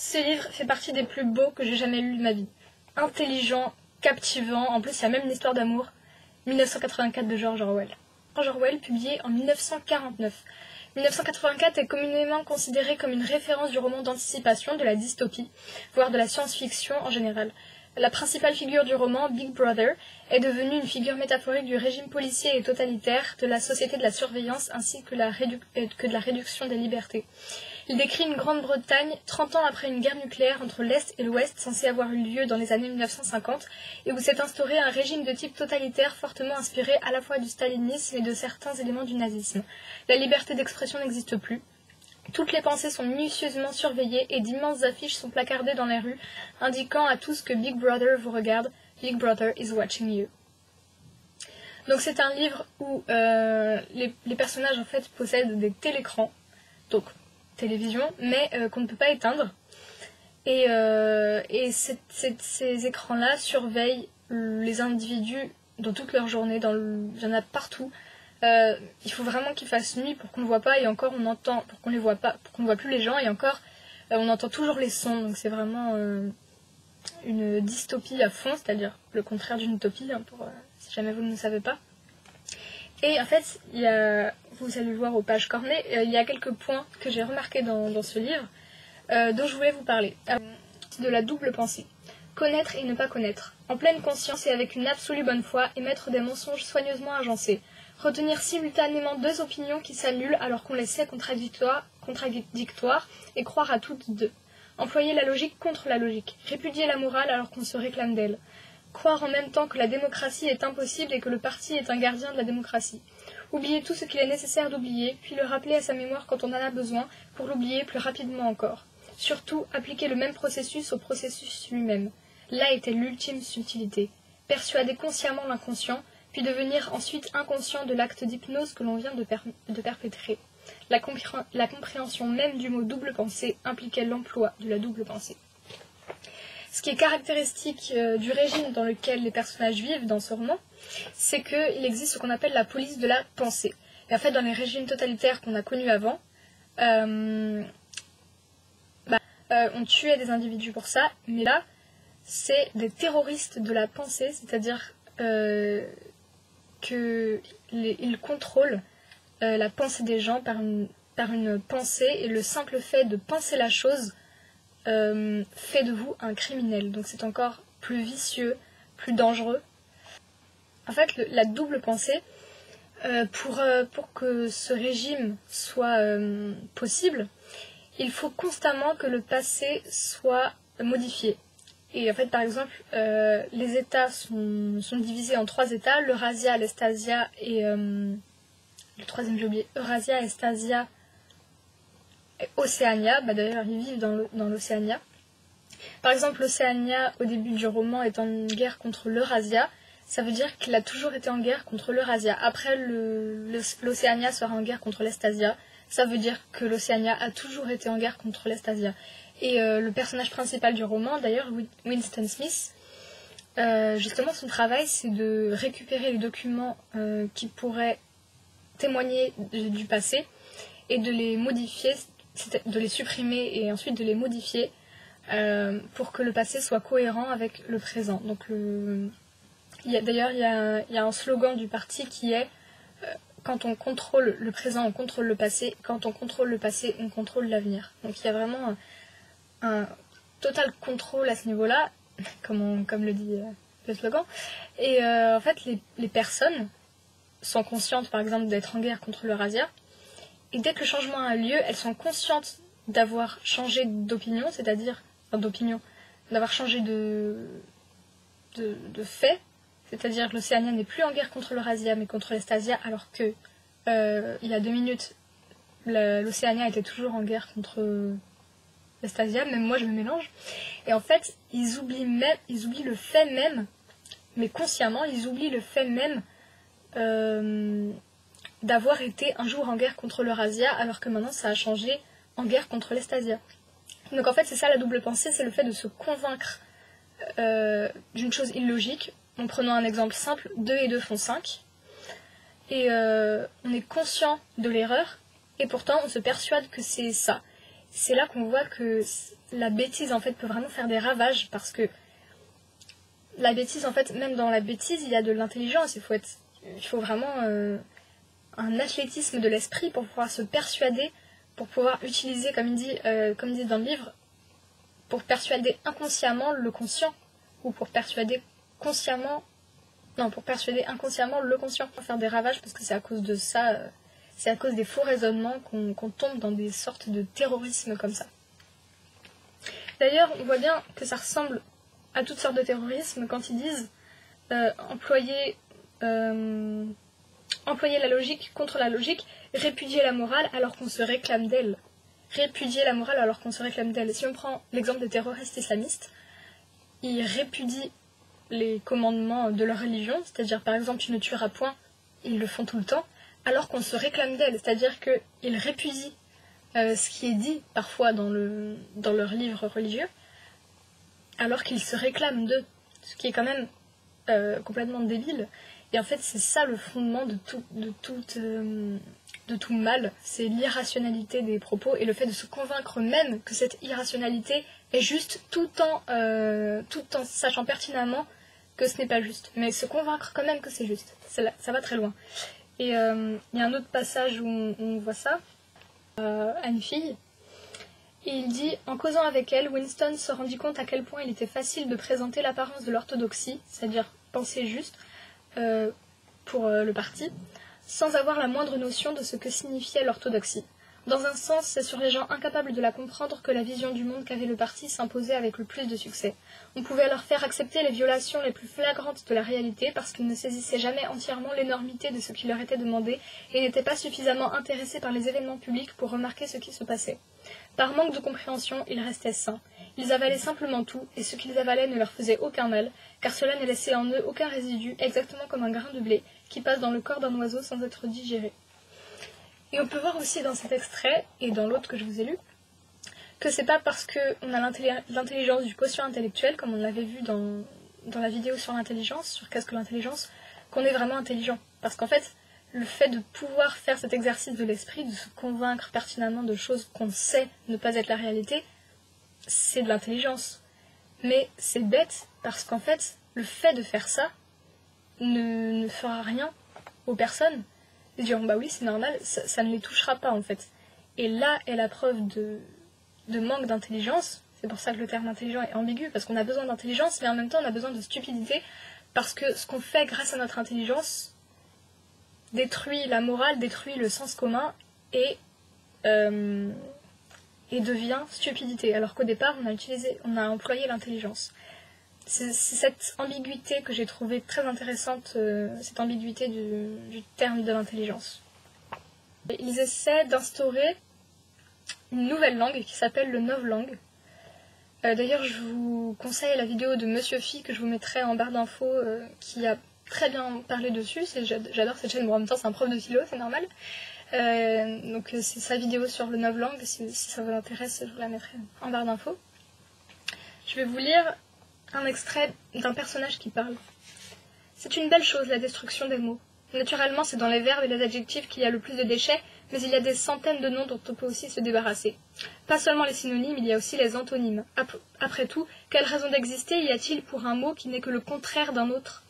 Ce livre fait partie des plus beaux que j'ai jamais lus de ma vie. Intelligent, captivant, en plus il y a même une histoire d'amour. 1984 de George Orwell. George Orwell, publié en 1949. 1984 est communément considéré comme une référence du roman d'anticipation, de la dystopie, voire de la science-fiction en général. La principale figure du roman, Big Brother, est devenue une figure métaphorique du régime policier et totalitaire, de la société de la surveillance ainsi que de la réduction des libertés. Il décrit une Grande-Bretagne 30 ans après une guerre nucléaire entre l'Est et l'Ouest censée avoir eu lieu dans les années 1950 et où s'est instauré un régime de type totalitaire fortement inspiré à la fois du stalinisme et de certains éléments du nazisme. La liberté d'expression n'existe plus. Toutes les pensées sont minutieusement surveillées et d'immenses affiches sont placardées dans les rues, indiquant à tous que Big Brother vous regarde. Big Brother is watching you. Donc c'est un livre où les personnages en fait possèdent des télécrans, donc télévision, mais qu'on ne peut pas éteindre. Et ces écrans-là surveillent les individus dans toute leur journée, il y en a partout. Il faut vraiment qu'il fasse nuit pour qu'on ne voit pas, et encore on entend, pour qu'on les voit pas, pour qu'on ne voit plus les gens, et encore on entend toujours les sons, donc c'est vraiment une dystopie à fond, c'est-à-dire le contraire d'une utopie, hein, si jamais vous ne le savez pas. Et en fait, vous allez le voir aux pages cornées, il y a quelques points que j'ai remarqués dans ce livre, dont je voulais vous parler. De la double pensée. Connaître et ne pas connaître. En pleine conscience et avec une absolue bonne foi, émettre des mensonges soigneusement agencés. Retenir simultanément deux opinions qui s'annulent alors qu'on les sait contradictoires et croire à toutes deux. Employer la logique contre la logique. Répudier la morale alors qu'on se réclame d'elle. Croire en même temps que la démocratie est impossible et que le parti est un gardien de la démocratie. Oublier tout ce qu'il est nécessaire d'oublier, puis le rappeler à sa mémoire quand on en a besoin, pour l'oublier plus rapidement encore. Surtout, appliquer le même processus au processus lui-même. Là était l'ultime subtilité. Persuader consciemment l'inconscient, puis devenir ensuite inconscient de l'acte d'hypnose que l'on vient de perpétrer. La compréhension même du mot double pensée impliquait l'emploi de la double pensée. Ce qui est caractéristique du régime dans lequel les personnages vivent dans ce roman, c'est qu'il existe ce qu'on appelle la police de la pensée. Et en fait, dans les régimes totalitaires qu'on a connus avant, on tuait des individus pour ça, mais là, c'est des terroristes de la pensée, c'est-à-dire qu'ils contrôlent la pensée des gens par une pensée, et le simple fait de penser la chose fait de vous un criminel. Donc c'est encore plus vicieux, plus dangereux. En fait, la double pensée, pour que ce régime soit possible, il faut constamment que le passé soit modifié. Et en fait, par exemple, les États sont divisés en 3 États, l'Eurasia, l'Estasia et... le troisième, j'ai oublié, Eurasia, Estasia et Océania. D'ailleurs, ils vivent dans l'Océania. Par exemple, l'Océania, au début du roman, est en guerre contre l'Eurasia. Ça veut dire qu'il a toujours été en guerre contre l'Eurasia. Après, l'Océania sera en guerre contre l'Estasia. Ça veut dire que l'Océania a toujours été en guerre contre l'Estasia. Et le personnage principal du roman, d'ailleurs, Winston Smith, justement, son travail, c'est de récupérer les documents qui pourraient témoigner du passé et de les modifier, de les supprimer et ensuite de les modifier pour que le passé soit cohérent avec le présent. Donc, d'ailleurs, il y a un slogan du parti qui est quand on contrôle le présent, on contrôle le passé. Quand on contrôle le passé, on contrôle l'avenir. Donc il y a vraiment un total contrôle à ce niveau-là, comme le dit le slogan. Et en fait, les personnes sont conscientes, par exemple, d'être en guerre contre l'Eurasia. Et dès que le changement a lieu, elles sont conscientes d'avoir changé d'opinion, c'est-à-dire d'avoir changé de fait. C'est-à-dire que l'Océania n'est plus en guerre contre l'Eurasia, mais contre l'Estasia, alors que il y a 2 minutes, l'Océania était toujours en guerre contre l'Estasia. Même moi, je me mélange. Et en fait, ils oublient le fait même, mais consciemment, ils oublient le fait même d'avoir été un jour en guerre contre l'Eurasia, alors que maintenant, ça a changé en guerre contre l'Estasia. Donc en fait, c'est ça la double pensée, c'est le fait de se convaincre d'une chose illogique. En prenant un exemple simple, 2 et 2 font 5. Et on est conscient de l'erreur, et pourtant on se persuade que c'est ça. c'est là qu'on voit que la bêtise en fait peut vraiment faire des ravages, parce que la bêtise en fait, même dans la bêtise il y a de l'intelligence, il faut vraiment un athlétisme de l'esprit pour pouvoir se persuader, pour pouvoir utiliser, comme ils disent dans le livre, pour persuader inconsciemment le conscient, ou pour persuader consciemment, non, pour persuader inconsciemment le conscient, pour faire des ravages, parce que c'est à cause de ça, c'est à cause des faux raisonnements qu'on tombe dans des sortes de terrorisme comme ça. D'ailleurs, on voit bien que ça ressemble à toutes sortes de terrorisme quand ils disent employer la logique contre la logique, répudier la morale alors qu'on se réclame d'elle. Répudier la morale alors qu'on se réclame d'elle. Si on prend l'exemple des terroristes islamistes, ils répudient les commandements de leur religion, c'est-à-dire par exemple tu ne tueras point, ils le font tout le temps, alors qu'on se réclame d'elle, c'est-à-dire qu'ils répudient ce qui est dit parfois dans leur livre religieux, alors qu'ils se réclament d'eux, ce qui est quand même complètement débile. Et en fait c'est ça le fondement de tout mal, c'est l'irrationalité des propos et le fait de se convaincre même que cette irrationalité est juste tout en sachant pertinemment que ce n'est pas juste, mais se convaincre quand même que c'est juste, ça va très loin. Et il y a un autre passage où on voit ça à une fille, et il dit « En causant avec elle, Winston se rendit compte à quel point il était facile de présenter l'apparence de l'orthodoxie, c'est-à-dire penser juste, pour le parti, sans avoir la moindre notion de ce que signifiait l'orthodoxie. Dans un sens, c'est sur les gens incapables de la comprendre que la vision du monde qu'avait le parti s'imposait avec le plus de succès. On pouvait leur faire accepter les violations les plus flagrantes de la réalité parce qu'ils ne saisissaient jamais entièrement l'énormité de ce qui leur était demandé et n'étaient pas suffisamment intéressés par les événements publics pour remarquer ce qui se passait. Par manque de compréhension, ils restaient sains. Ils avalaient simplement tout, et ce qu'ils avalaient ne leur faisait aucun mal, car cela ne laissait en eux aucun résidu, exactement comme un grain de blé qui passe dans le corps d'un oiseau sans être digéré. Et on peut voir aussi dans cet extrait, et dans l'autre que je vous ai lu, que c'est pas parce qu'on a l'intelligence du quotient intellectuel, comme on l'avait vu dans la vidéo sur l'intelligence, sur qu'est-ce que l'intelligence, qu'on est vraiment intelligent. Parce qu'en fait, le fait de pouvoir faire cet exercice de l'esprit, de se convaincre pertinemment de choses qu'on sait ne pas être la réalité, c'est de l'intelligence. Mais c'est bête, parce qu'en fait, le fait de faire ça ne fera rien aux personnes. Ils diront, bah oui, c'est normal, ça ne les touchera pas en fait. Et là est la preuve de manque d'intelligence. C'est pour ça que le terme intelligent est ambigu, parce qu'on a besoin d'intelligence, mais en même temps on a besoin de stupidité, parce que ce qu'on fait grâce à notre intelligence détruit la morale, détruit le sens commun, et devient stupidité, alors qu'au départ on a employé l'intelligence. C'est cette ambiguïté que j'ai trouvée très intéressante, cette ambiguïté du terme de l'intelligence. Ils essaient d'instaurer une nouvelle langue qui s'appelle le novlangue. D'ailleurs, je vous conseille la vidéo de Monsieur Phi que je vous mettrai en barre d'infos, qui a très bien parlé dessus. J'adore cette chaîne, bon, en même temps c'est un prof de philo, c'est normal. Donc c'est sa vidéo sur le novlangue, si ça vous intéresse, je vous la mettrai en barre d'infos. Je vais vous lire un extrait d'un personnage qui parle. C'est une belle chose, la destruction des mots. Naturellement, c'est dans les verbes et les adjectifs qu'il y a le plus de déchets, mais il y a des centaines de noms dont on peut aussi se débarrasser. Pas seulement les synonymes, il y a aussi les antonymes. Après tout, quelle raison d'exister y a-t-il pour un mot qui n'est que le contraire d'un autre?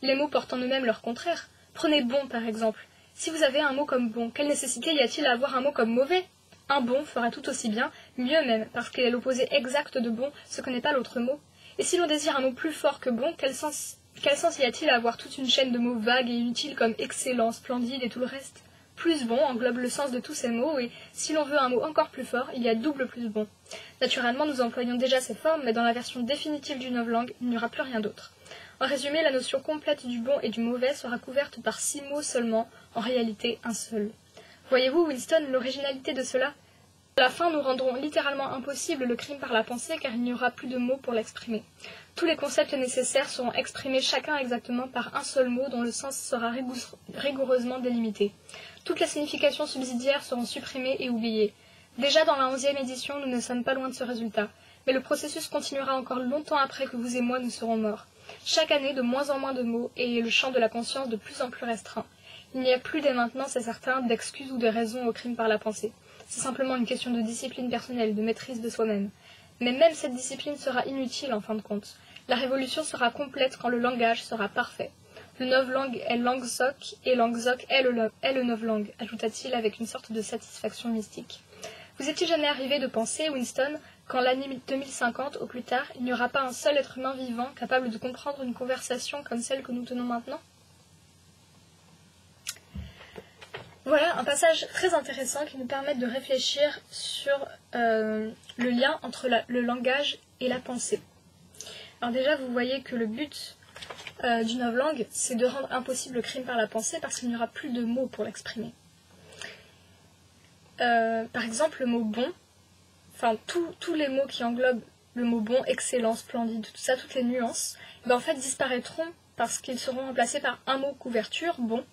Les mots portent en eux-mêmes leur contraire. Prenez bon, par exemple. Si vous avez un mot comme bon, quelle nécessité y a-t-il à avoir un mot comme mauvais? Un bon fera tout aussi bien, mieux même, parce qu'il est l'opposé exact de bon, ce que n'est pas l'autre mot. Et si l'on désire un mot plus fort que bon, quel sens y a-t-il à avoir toute une chaîne de mots vagues et inutiles comme excellent, splendide et tout le reste? Plus bon englobe le sens de tous ces mots, et si l'on veut un mot encore plus fort, il y a double plus bon. Naturellement, nous employons déjà ces formes, mais dans la version définitive du novlangue, il n'y aura plus rien d'autre. En résumé, la notion complète du bon et du mauvais sera couverte par 6 mots seulement, en réalité un seul. Voyez-vous, Winston, l'originalité de cela? À la fin, nous rendrons littéralement impossible le crime par la pensée, car il n'y aura plus de mots pour l'exprimer. Tous les concepts nécessaires seront exprimés chacun exactement par un seul mot dont le sens sera rigoureusement délimité. Toutes les significations subsidiaires seront supprimées et oubliées. Déjà dans la 11e édition, nous ne sommes pas loin de ce résultat. Mais le processus continuera encore longtemps après que vous et moi nous serons morts. Chaque année, de moins en moins de mots, et le champ de la conscience de plus en plus restreint. Il n'y a plus dès maintenant, c'est certain, d'excuses ou de raisons au crime par la pensée. c'est simplement une question de discipline personnelle, de maîtrise de soi-même. Mais même cette discipline sera inutile en fin de compte. La révolution sera complète quand le langage sera parfait. Le novlangue est Langsoc et Langsoc est le novlangue, ajouta-t-il avec une sorte de satisfaction mystique. Vous est-il jamais arrivé de penser, Winston, qu'en l'année 2050, au plus tard, il n'y aura pas un seul être humain vivant capable de comprendre une conversation comme celle que nous tenons maintenant ? Voilà un passage très intéressant qui nous permet de réfléchir sur le lien entre le langage et la pensée. Alors déjà, vous voyez que le but du novlangue, c'est de rendre impossible le crime par la pensée parce qu'il n'y aura plus de mots pour l'exprimer. Par exemple, le mot bon, enfin tous les mots qui englobent le mot bon, excellent, splendide, tout ça, toutes les nuances, en fait disparaîtront parce qu'ils seront remplacés par un mot couverture, bon.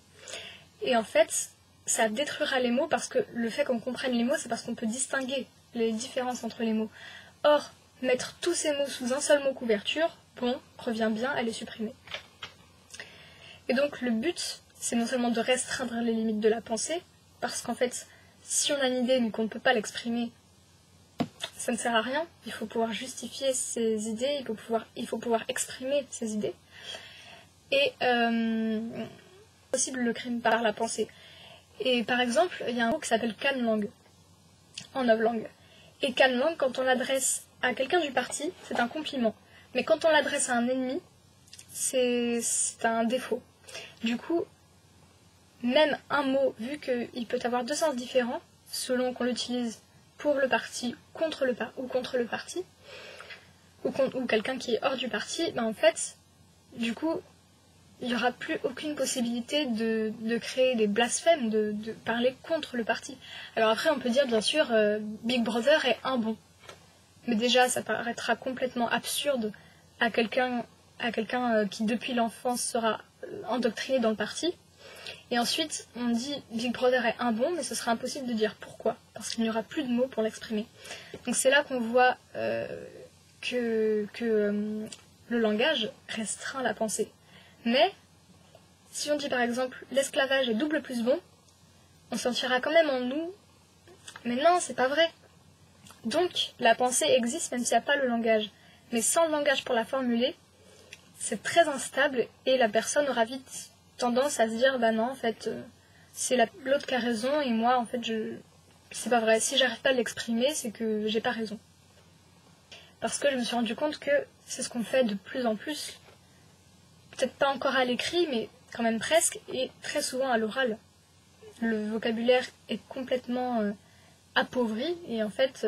Et en fait, ça détruira les mots parce que le fait qu'on comprenne les mots, c'est parce qu'on peut distinguer les différences entre les mots. Or, mettre tous ces mots sous un seul mot couverture, bon, revient bien à les supprimer. Et donc le but, c'est non seulement de restreindre les limites de la pensée, parce qu'en fait, si on a une idée mais qu'on ne peut pas l'exprimer, ça ne sert à rien. Il faut pouvoir justifier ses idées, il faut pouvoir exprimer ses idées. Et possible le crime par la pensée. Et par exemple, il y a un mot qui s'appelle canlangue, en novlangue. Et canlangue, quand on l'adresse à quelqu'un du parti, c'est un compliment. Mais quand on l'adresse à un ennemi, c'est un défaut. Du coup, même un mot, vu qu'il peut avoir deux sens différents, selon qu'on l'utilise pour le parti contre le parti, ou quelqu'un qui est hors du parti, en fait, du coup, il n'y aura plus aucune possibilité de créer des blasphèmes, de parler contre le parti. Alors après, on peut dire, bien sûr, Big Brother est un bon. Mais déjà, ça paraîtra complètement absurde à quelqu'un qui, depuis l'enfance, sera endoctriné dans le parti. Et ensuite, on dit Big Brother est un bon, mais ce sera impossible de dire pourquoi, parce qu'il n'y aura plus de mots pour l'exprimer. Donc c'est là qu'on voit que le langage restreint la pensée. Mais, si on dit par exemple l'esclavage est double plus bon, on sentira quand même en nous, mais non, c'est pas vrai. Donc, la pensée existe même s'il n'y a pas le langage. Mais sans le langage pour la formuler, c'est très instable et la personne aura vite tendance à se dire bah non, en fait, c'est l'autre qui a raison et moi, en fait, c'est pas vrai. Si j'arrive pas à l'exprimer, c'est que j'ai pas raison. Parce que je me suis rendu compte que c'est ce qu'on fait de plus en plus. Peut-être pas encore à l'écrit, mais quand même presque, et très souvent à l'oral. Le vocabulaire est complètement appauvri, et en fait,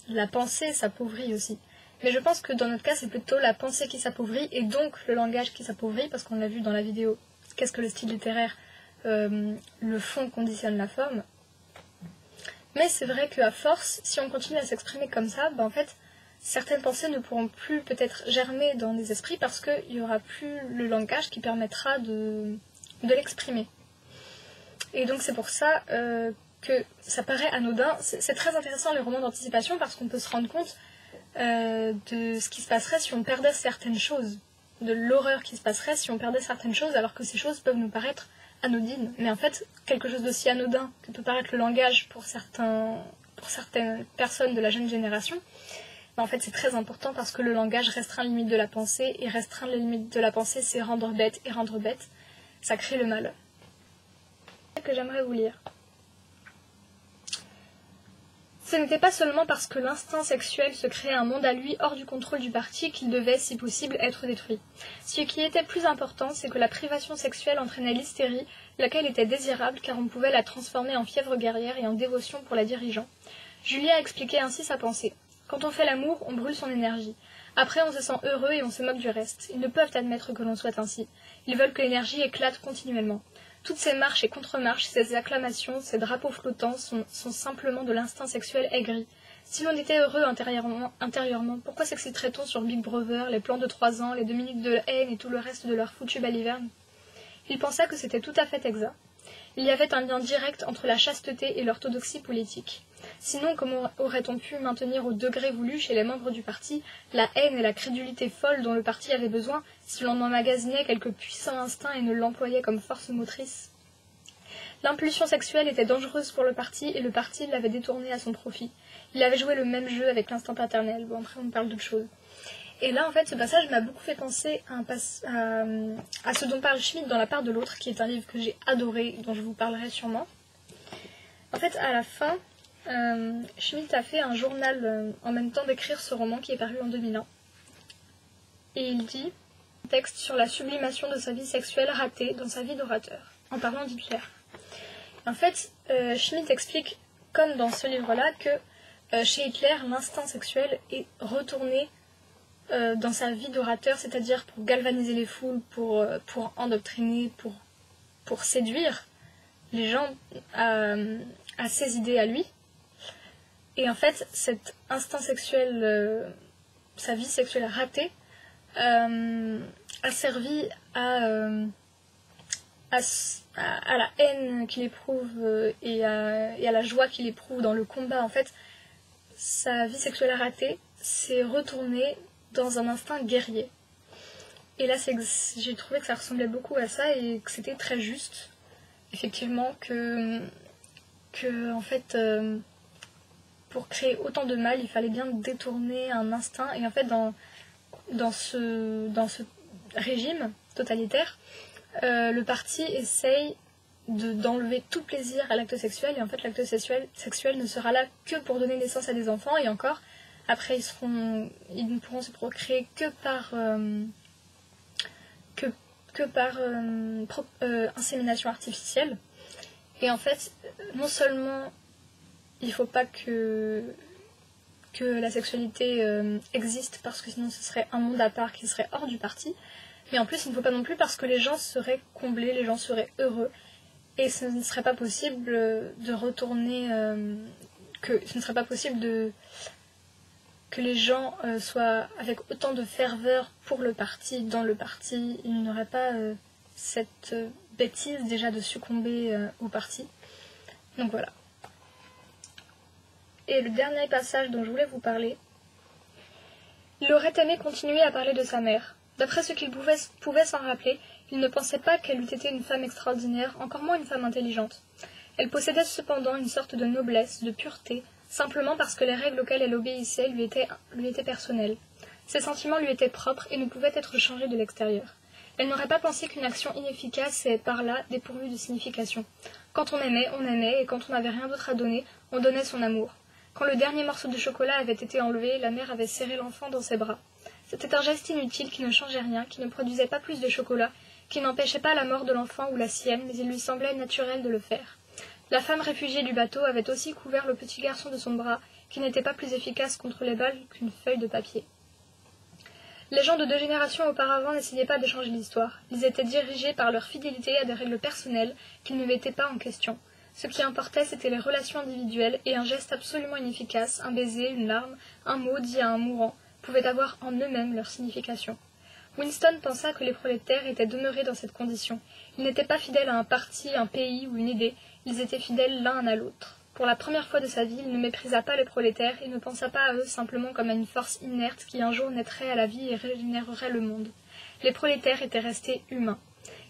la pensée s'appauvrit aussi. Mais je pense que dans notre cas, c'est plutôt la pensée qui s'appauvrit, et donc le langage qui s'appauvrit, parce qu'on l'a vu dans la vidéo. Qu'est-ce que le style littéraire le fond conditionne la forme. Mais c'est vrai qu'à force, si on continue à s'exprimer comme ça, en fait, certaines pensées ne pourront plus peut-être germer dans les esprits parce qu'il n'y aura plus le langage qui permettra de l'exprimer. Et donc c'est pour ça que ça paraît anodin. C'est très intéressant les romans d'anticipation parce qu'on peut se rendre compte de ce qui se passerait si on perdait certaines choses, de l'horreur qui se passerait si on perdait certaines choses alors que ces choses peuvent nous paraître anodines. Mais en fait, quelque chose d'aussi anodin que peut paraître le langage pour certaines personnes de la jeune génération, en fait, c'est très important parce que le langage restreint les limites de la pensée, et restreindre les limites de la pensée, c'est rendre bête, et rendre bête, ça crée le mal. C'est ce que j'aimerais vous lire. Ce n'était pas seulement parce que l'instinct sexuel se créait un monde à lui hors du contrôle du parti qu'il devait, si possible, être détruit. Ce qui était plus important, c'est que la privation sexuelle entraînait l'hystérie, laquelle était désirable car on pouvait la transformer en fièvre guerrière et en dévotion pour la dirigeant. Julien expliquait ainsi sa pensée. Quand on fait l'amour, on brûle son énergie. Après, on se sent heureux et on se moque du reste. Ils ne peuvent admettre que l'on soit ainsi. Ils veulent que l'énergie éclate continuellement. Toutes ces marches et contre-marches, ces acclamations, ces drapeaux flottants sont simplement de l'instinct sexuel aigri. Si l'on était heureux intérieurement, pourquoi s'exciterait-on sur Big Brother, les plans de 3 ans, les 2 minutes de haine et tout le reste de leur foutu baliverne ? Il pensa que c'était tout à fait exact. Il y avait un lien direct entre la chasteté et l'orthodoxie politique. Sinon, comment aurait-on pu maintenir au degré voulu chez les membres du parti la haine et la crédulité folle dont le parti avait besoin si l'on emmagasinait quelques puissants instincts et ne l'employait comme force motrice ? L'impulsion sexuelle était dangereuse pour le parti et le parti l'avait détournée à son profit. Il avait joué le même jeu avec l'instinct paternel. Bon, après, on parle d'autre chose. Et là, en fait, ce passage m'a beaucoup fait penser à ce dont parle Schmitt dans La part de l'autre, qui est un livre que j'ai adoré, dont je vous parlerai sûrement. En fait, à la fin, Schmitt a fait un journal en même temps d'écrire ce roman qui est paru en 2001. Et il dit un texte sur la sublimation de sa vie sexuelle ratée dans sa vie d'orateur, en parlant d'Hitler. En fait, Schmitt explique, comme dans ce livre-là, que chez Hitler, l'instinct sexuel est retourné dans sa vie d'orateur, c'est-à-dire pour galvaniser les foules, pour endoctriner, pour séduire les gens à ses idées à lui. Et en fait, cet instinct sexuel, sa vie sexuelle ratée, a servi à la haine qu'il éprouve et à la joie qu'il éprouve dans le combat. En fait, sa vie sexuelle ratée s'est retournée dans un instinct guerrier. Et là, j'ai trouvé que ça ressemblait beaucoup à ça et que c'était très juste. Effectivement, que en fait, pour créer autant de mal, il fallait bien détourner un instinct. Et en fait, dans ce régime totalitaire, le parti essaye d'enlever tout plaisir à l'acte sexuel. Et en fait, l'acte sexuel ne sera là que pour donner naissance à des enfants. Et encore, après, ils ne pourront se procréer que par insémination artificielle. Et en fait, non seulement il ne faut pas que la sexualité existe, parce que sinon ce serait un monde à part qui serait hors du parti, mais en plus il ne faut pas non plus parce que les gens seraient comblés, les gens seraient heureux, et ce ne serait pas possible de retourner, ce ne serait pas possible que les gens soient avec autant de ferveur pour le parti, dans le parti. Il n'y aurait pas cette bêtise déjà de succomber au parti. Donc voilà. Et le dernier passage dont je voulais vous parler. Il aurait aimé continuer à parler de sa mère. D'après ce qu'il pouvait s'en rappeler, il ne pensait pas qu'elle eût été une femme extraordinaire, encore moins une femme intelligente. Elle possédait cependant une sorte de noblesse, de pureté, simplement parce que les règles auxquelles elle obéissait lui étaient personnelles. Ses sentiments lui étaient propres et ne pouvaient être changés de l'extérieur. Elle n'aurait pas pensé qu'une action inefficace est par là dépourvue de signification. Quand on aimait, et quand on n'avait rien d'autre à donner, on donnait son amour. Quand le dernier morceau de chocolat avait été enlevé, la mère avait serré l'enfant dans ses bras. C'était un geste inutile qui ne changeait rien, qui ne produisait pas plus de chocolat, qui n'empêchait pas la mort de l'enfant ou la sienne, mais il lui semblait naturel de le faire. La femme réfugiée du bateau avait aussi couvert le petit garçon de son bras, qui n'était pas plus efficace contre les balles qu'une feuille de papier. Les gens de 2 générations auparavant n'essayaient pas de changer l'histoire. Ils étaient dirigés par leur fidélité à des règles personnelles qui ne mettaient pas en question. Ce qui importait, c'était les relations individuelles, et un geste absolument inefficace, un baiser, une larme, un mot dit à un mourant, pouvaient avoir en eux-mêmes leur signification. Winston pensa que les prolétaires étaient demeurés dans cette condition. Ils n'étaient pas fidèles à un parti, un pays ou une idée, ils étaient fidèles l'un à l'autre. Pour la première fois de sa vie, il ne méprisa pas les prolétaires et ne pensa pas à eux simplement comme à une force inerte qui un jour naîtrait à la vie et régénérerait le monde. Les prolétaires étaient restés humains.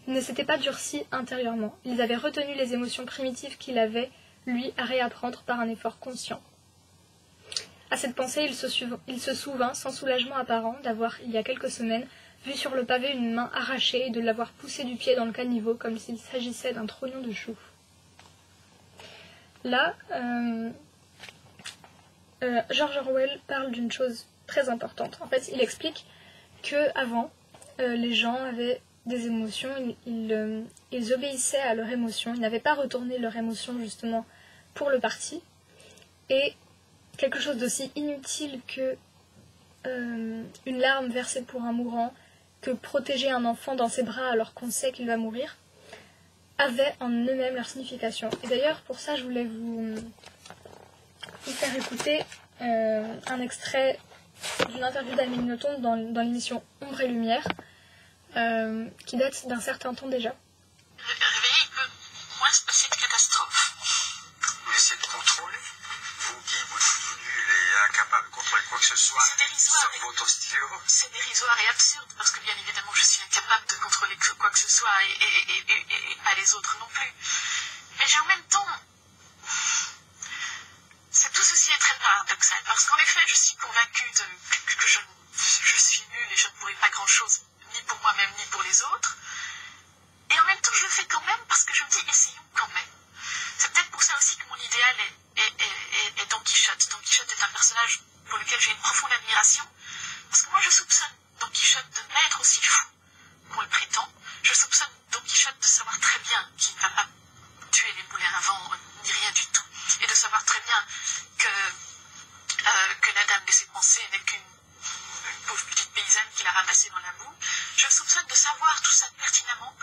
Ils ne s'étaient pas durcis intérieurement. Ils avaient retenu les émotions primitives qu'il avait, lui, à réapprendre par un effort conscient. À cette pensée, il se souvint, sans soulagement apparent, d'avoir, il y a quelques semaines, vu sur le pavé une main arrachée et de l'avoir poussée du pied dans le caniveau comme s'il s'agissait d'un trognon de chou. Là, George Orwell parle d'une chose très importante. En fait, il explique qu'avant, les gens avaient des émotions, ils obéissaient à leurs émotions, ils n'avaient pas retourné leurs émotions justement pour le parti. Et quelque chose d'aussi inutile que une larme versée pour un mourant, que protéger un enfant dans ses bras alors qu'on sait qu'il va mourir, avaient en eux-mêmes leur signification. Et d'ailleurs, pour ça, je voulais vous faire écouter un extrait d'une interview d'Amélie Nothomb dans l'émission Ombre et Lumière, qui date d'un certain temps déjà. Réveiller, il peut moins se passer de catastrophe. Vous essayez de contrôler, vous qui êtes nul et incapable de contrôler quoi que ce soit. C'est dérisoire. Sur votre stylo. C'est dérisoire et absurde, parce que bien évidemment, je suis incapable de contrôler quoi que ce soit et pas les autres non plus. Mais j'ai en même temps... Tout ceci est très paradoxal, parce qu'en effet, je suis convaincue que je suis nulle et je ne pourrai pas grand-chose, ni pour moi-même, ni pour les autres. Et en même temps, je le fais quand même, parce que je me dis, essayons quand même. C'est peut-être pour ça aussi que mon idéal est Don Quichotte. Don Quichotte est un personnage pour lequel j'ai une profonde admiration, parce que moi, je soupçonne Don Quichotte de ne pas être aussi fou qu'on le prétend. Je soupçonne Don Quichotte de savoir très bien qu'il ne va pas tuer les moulins à vent, ni rien du tout, et de savoir très bien que la dame de ses pensées n'est qu'une pauvre petite paysanne qu'il a ramassée dans la boue. Je soupçonne de savoir tout ça pertinemment,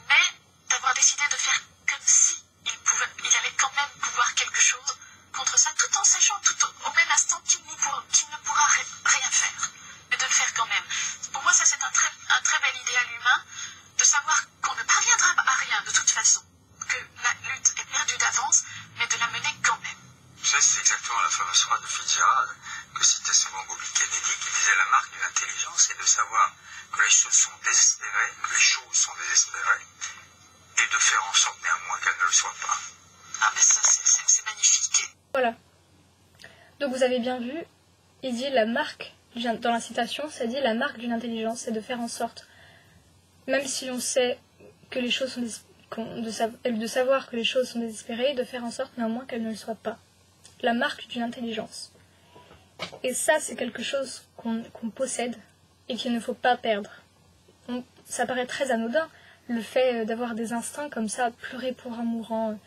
mais d'avoir décidé de faire comme si il allait quand même pouvoir quelque chose contre ça, tout en sachant au même instant qu'il ne pourra rien faire, mais de le faire quand même. Pour moi, ça c'est un très bel idéal humain, de savoir qu'on ne parviendra à rien de toute façon, que la lutte est perdue d'avance, mais de la mener quand même. Ça, c'est exactement la fameuse phrase de Fitzgerald que citait souvent Bobby Kennedy, qui disait la marque d'une intelligence est de savoir que les choses sont désespérées, et de faire en sorte néanmoins qu'elles ne le soient pas. Ah, mais ça, c'est magnifique. Voilà. Donc vous avez bien vu, il dit la marque, dans la citation, ça dit la marque d'une intelligence, c'est de faire en sorte, même si on sait que les choses sont de savoir que les choses sont désespérées, de faire en sorte néanmoins qu'elles ne le soient pas. La marque d'une intelligence. Et ça, c'est quelque chose qu'on possède et qu'il ne faut pas perdre. Ça paraît très anodin, le fait d'avoir des instincts comme ça, pleurer pour un mourant,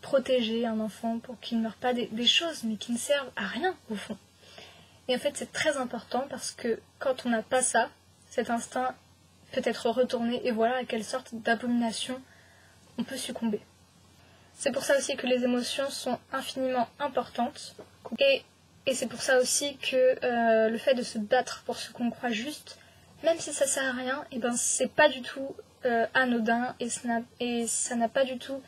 protéger un enfant pour qu'il ne meure pas, des choses, mais qui ne servent à rien, au fond. Et en fait, c'est très important parce que quand on n'a pas ça, cet instinct peut être retourné, et voilà à quelle sorte d'abomination on peut succomber. C'est pour ça aussi que les émotions sont infiniment importantes, et c'est pour ça aussi que le fait de se battre pour ce qu'on croit juste, même si ça sert à rien, et ben c'est pas du tout anodin, et ça n'a pas du tout...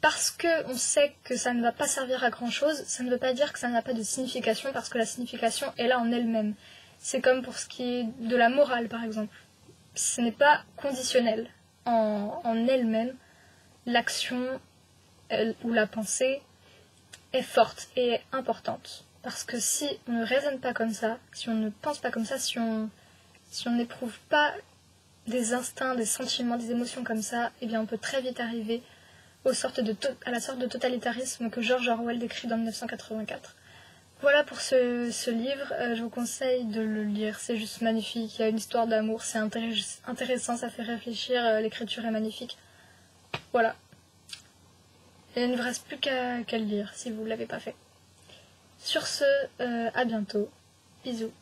Parce qu'on sait que ça ne va pas servir à grand chose, ça ne veut pas dire que ça n'a pas de signification, parce que la signification est là en elle-même. C'est comme pour ce qui est de la morale, par exemple. Ce n'est pas conditionnel en elle-même. L'action ou la pensée est forte et est importante. Parce que si on ne raisonne pas comme ça, si on ne pense pas comme ça, si on n'éprouve pas des instincts, des sentiments, des émotions comme ça, eh bien on peut très vite arriver à la sorte de totalitarisme que George Orwell décrit dans 1984. Voilà pour ce livre, je vous conseille de le lire, c'est juste magnifique, il y a une histoire d'amour, c'est intéressant, ça fait réfléchir, l'écriture est magnifique. Voilà. Et il ne vous reste plus qu'à le lire si vous ne l'avez pas fait. Sur ce, à bientôt. Bisous.